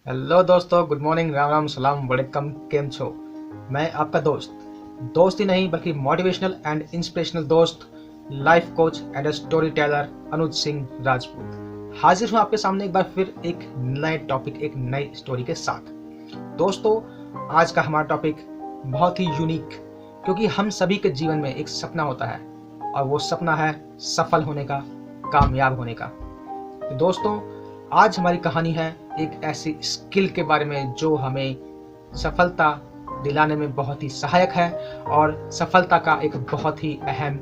Hello दोस्तों, good morning, Ram Ram, सलाम वड़कम, केम छो। मैं आपका दोस्त ही नहीं बल्कि मोटिवेशनल एंड इंस्पिरेशनल दोस्त, life coach and storyteller Anuj Singh Rajput हाजिर हूँ आपके सामने एक बार फिर एक नए टॉपिक, एक नई स्टोरी के साथ। दोस्तों, आज का हमारा टॉपिक बहुत ही यूनिक, क्योंकि हम सभी के जीवन में एक सपना होता है और वो सपना है सफल होने का, कामयाब होने का। तो दोस्तों, आज हमारी कहानी है एक ऐसी स्किल के बारे में जो हमें सफलता दिलाने में बहुत ही सहायक है और सफलता का एक बहुत ही अहम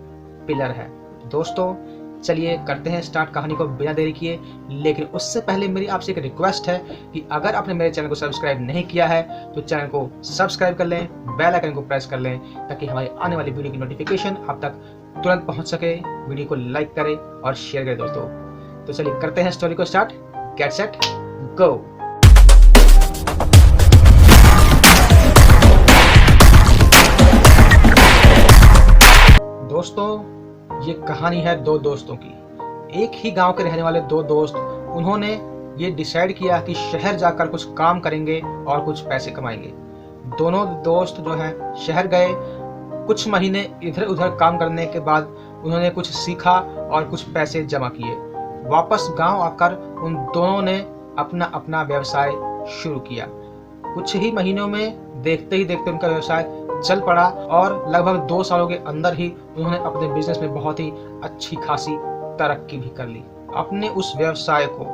पिलर है। दोस्तों, चलिए करते हैं स्टार्ट कहानी को बिना देरी किए। लेकिन उससे पहले मेरी आपसे एक रिक्वेस्ट है कि अगर आपने मेरे चैनल को सब्सक्राइब नहीं किया है तो चैनल को सब्सक्राइब कर लें, बेल आइकन को प्रेस कर लें ताकि हमारी आने वाली वीडियो की नोटिफिकेशन आप तक तुरंत पहुंच सके। वीडियो को लाइक करें और शेयर करें दोस्तों। तो चलिए करते हैं स्टोरी को स्टार्ट। Get set go. दोस्तों, ये कहानी है दो दोस्तों की। एक ही गांव के रहने वाले दो दोस्त, उन्होंने ये डिसाइड किया कि शहर जाकर कुछ काम करेंगे और कुछ पैसे कमाएंगे। दोनों दोस्त जो हैं शहर गए। कुछ महीने इधर उधर काम करने के बाद उन्होंने कुछ सीखा और कुछ पैसे जमा किए। वापस गांव आकर उन दोनों ने अपना अपना व्यवसाय शुरू किया। कुछ ही महीनों में देखते ही देखते उनका व्यवसाय चल पड़ा और लगभग 2 सालों के अंदर ही उन्होंने अपने बिजनेस में बहुत ही अच्छी खासी तरक्की भी कर ली। अपने उस व्यवसाय को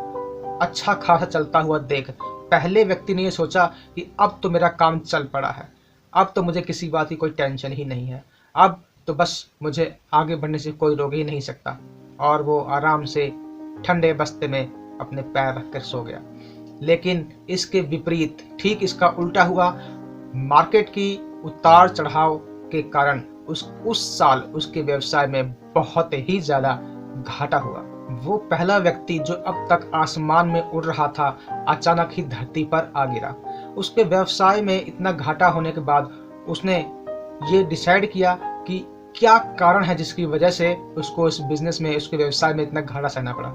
अच्छा खासा चलता हुआ देख पहले व्यक्ति ने ये सोचा कि अब तो मेरा काम चल पड़ा है, अब तो मुझे किसी बात की कोई टेंशन ही नहीं है, अब तो बस मुझे आगे बढ़ने से कोई रोक ही नहीं सकता। और वो आराम से ठंडे बस्ते में अपने पैर रखकर सो गया। लेकिन इसके विपरीत ठीक इसका उल्टा हुआ। मार्केट की उतार चढ़ाव के कारण उस साल उसके व्यवसाय में बहुत ही ज्यादा घाटा हुआ। वो पहला व्यक्ति जो अब तक आसमान में उड़ रहा था, अचानक ही धरती पर आ गिरा। उसके व्यवसाय में इतना घाटा होने के बाद उसने ये डिसाइड किया कि क्या कारण है जिसकी वजह से उसको इस बिजनेस में, उसके व्यवसाय में इतना घाटा सहना पड़ा।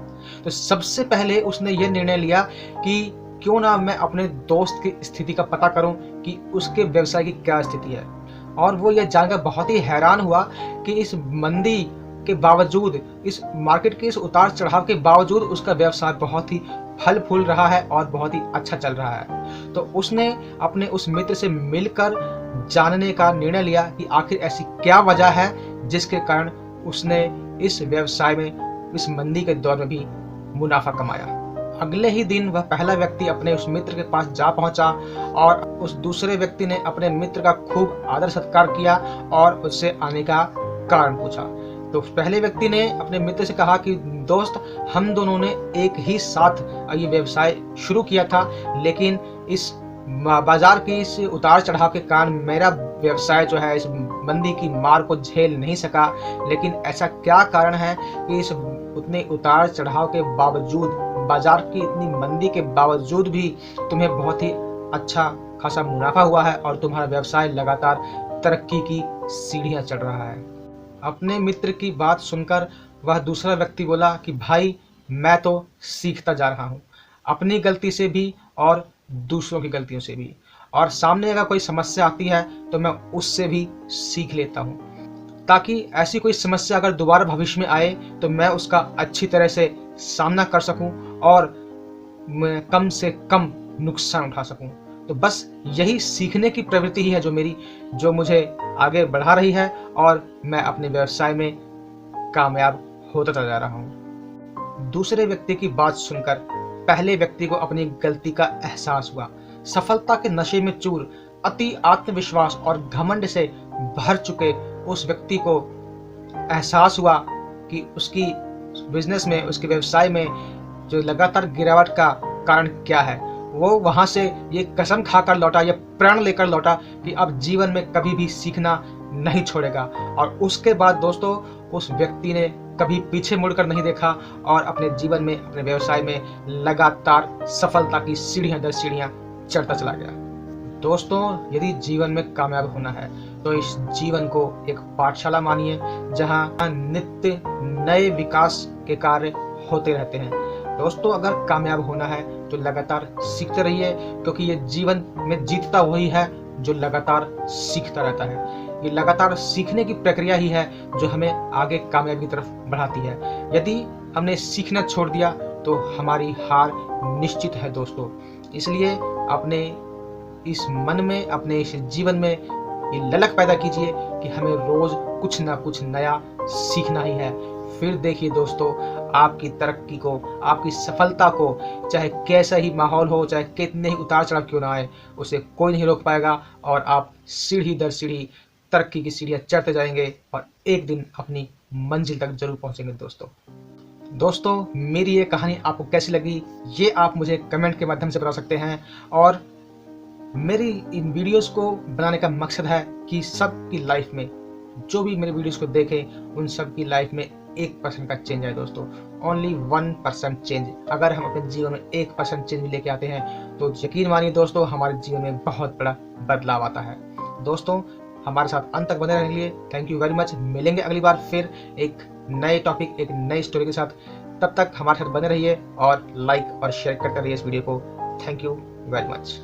तो सबसे पहले उसने ये निर्णय लिया कि क्यों ना मैं अपने दोस्त की स्थिति का पता करूं कि उसके व्यवसाय की क्या स्थिति है। और वो ये जानकर बहुत ही हैरान हुआ कि इस मंदी के बावजूद, इस मार्केट के इस उतार चढ़ाव के बावजूद उसका व्यवसाय बहुत ही फल फूल रहा है और बहुत ही अच्छा चल रहा है। तो उसने अपने उस मित्र से मिलकर जानने का निर्णय लिया कि आखिर ऐसी क्या वजह है जिसके कारण उसने इस व्यवसाय में इस मंदी के दौर में भी मुनाफा कमाया। अगले ही दिन वह पहला व्यक्ति अपने उस मित्र के पास जा पहुंचा और उस दूसरे व्यक्ति ने अपने मित्र का खूब आदर सत्कार किया और उससे आने का कारण पूछा। तो पहले व्यक्ति ने अपने मित्र से कहा कि दोस्त, हम दोनों ने एक ही साथ ये व्यवसाय शुरू किया था, लेकिन इस बाजार की इस उतार चढ़ाव के कारण मेरा व्यवसाय जो है इस मंदी की मार को झेल नहीं सका। लेकिन ऐसा क्या कारण है कि इस उतने उतार चढ़ाव के बावजूद, बाजार की इतनी मंदी के बावजूद भी तुम्हें बहुत ही अच्छा खासा मुनाफा हुआ है और तुम्हारा व्यवसाय लगातार तरक्की की सीढ़ियां चढ़ रहा है। अपने मित्र की बात सुनकर वह दूसरा व्यक्ति बोला कि भाई, मैं तो सीखता जा रहा हूँ, अपनी गलती से भी और दूसरों की गलतियों से भी, और सामने अगर कोई समस्या आती है तो मैं उससे भी सीख लेता हूँ, ताकि ऐसी कोई समस्या अगर दोबारा भविष्य में आए तो मैं उसका अच्छी तरह से सामना कर सकूं और मैं कम से कम नुकसान उठा सकूं। तो बस यही सीखने की प्रवृत्ति ही है जो मुझे आगे बढ़ा रही है और मैं अपने व्यवसाय में कामयाब होता चला जा रहा हूँ। दूसरे व्यक्ति की बात सुनकर पहले व्यक्ति को अपनी गलती का एहसास हुआ। सफलता के नशे में चूर, अति आत्मविश्वास और घमंड से भर चुके उस व्यक्ति को एहसास हुआ कि उसकी बिजनेस में, उसके व्यवसाय में जो लगातार गिरावट का कारण क्या है। वो वहां से ये कसम खाकर लौटा, ये प्रण लेकर लौटा कि अब जीवन में कभी भी सीखना नहीं छोड़ेगा। और उसके बाद दोस्तों, उस व्यक्ति ने कभी पीछे मुड़कर नहीं देखा और अपने जीवन में, अपने व्यवसाय में लगातार सफलता की सीढ़ियां दर सीढ़ियां चढ़ता चला गया। दोस्तों, यदि जीवन में कामयाब होना है तो इस जीवन को एक पाठशाला मानिए, जहां नित्य नए विकास के कार्य होते रहते हैं। दोस्तों, अगर कामयाब होना है तो लगातार सीखते रहिए, क्योंकि ये जीवन में जीतता वही है जो लगातार सीखता रहता है। ये लगातार सीखने की प्रक्रिया ही है जो हमें आगे कामयाबी की तरफ बढ़ाती है। यदि हमने सीखना छोड़ दिया तो हमारी हार निश्चित है दोस्तों। इसलिए अपने इस मन में, अपने इस जीवन में ये ललक पैदा कीजिए कि हमें रोज कुछ ना कुछ नया सीखना ही है। फिर देखिए दोस्तों, आपकी तरक्की को, आपकी सफलता को, चाहे कैसा ही माहौल हो, चाहे कितने ही उतार चढ़ाव क्यों ना आए, उसे कोई नहीं रोक पाएगा और आप सीढ़ी दर सीढ़ी तरक्की की सीढ़ियां चढ़ते जाएंगे और एक दिन अपनी मंजिल तक जरूर पहुंचेंगे दोस्तों, मेरी ये कहानी आपको कैसी लगी ये आप मुझे कमेंट के माध्यम से बता सकते हैं। और मेरी इन वीडियोस को बनाने का मकसद है कि सबकी लाइफ में, जो भी मेरे वीडियोस को देखें, उन सब की लाइफ में 1% का चेंज है दोस्तों। Only 1% change. अगर हम अपने जीवन में 1% चेंज लेके आते हैं तो यकीन मानिए दोस्तों, हमारे जीवन में बहुत बड़ा बदलाव आता है। दोस्तों, हमारे साथ अंत तक बने रहने के लिए थैंक यू वेरी मच। मिलेंगे अगली बार फिर एक नए टॉपिक, एक नई स्टोरी के साथ। तब तक हमारे साथ बने रहिए और लाइक और शेयर करते रहिए इस वीडियो को। Thank you very much.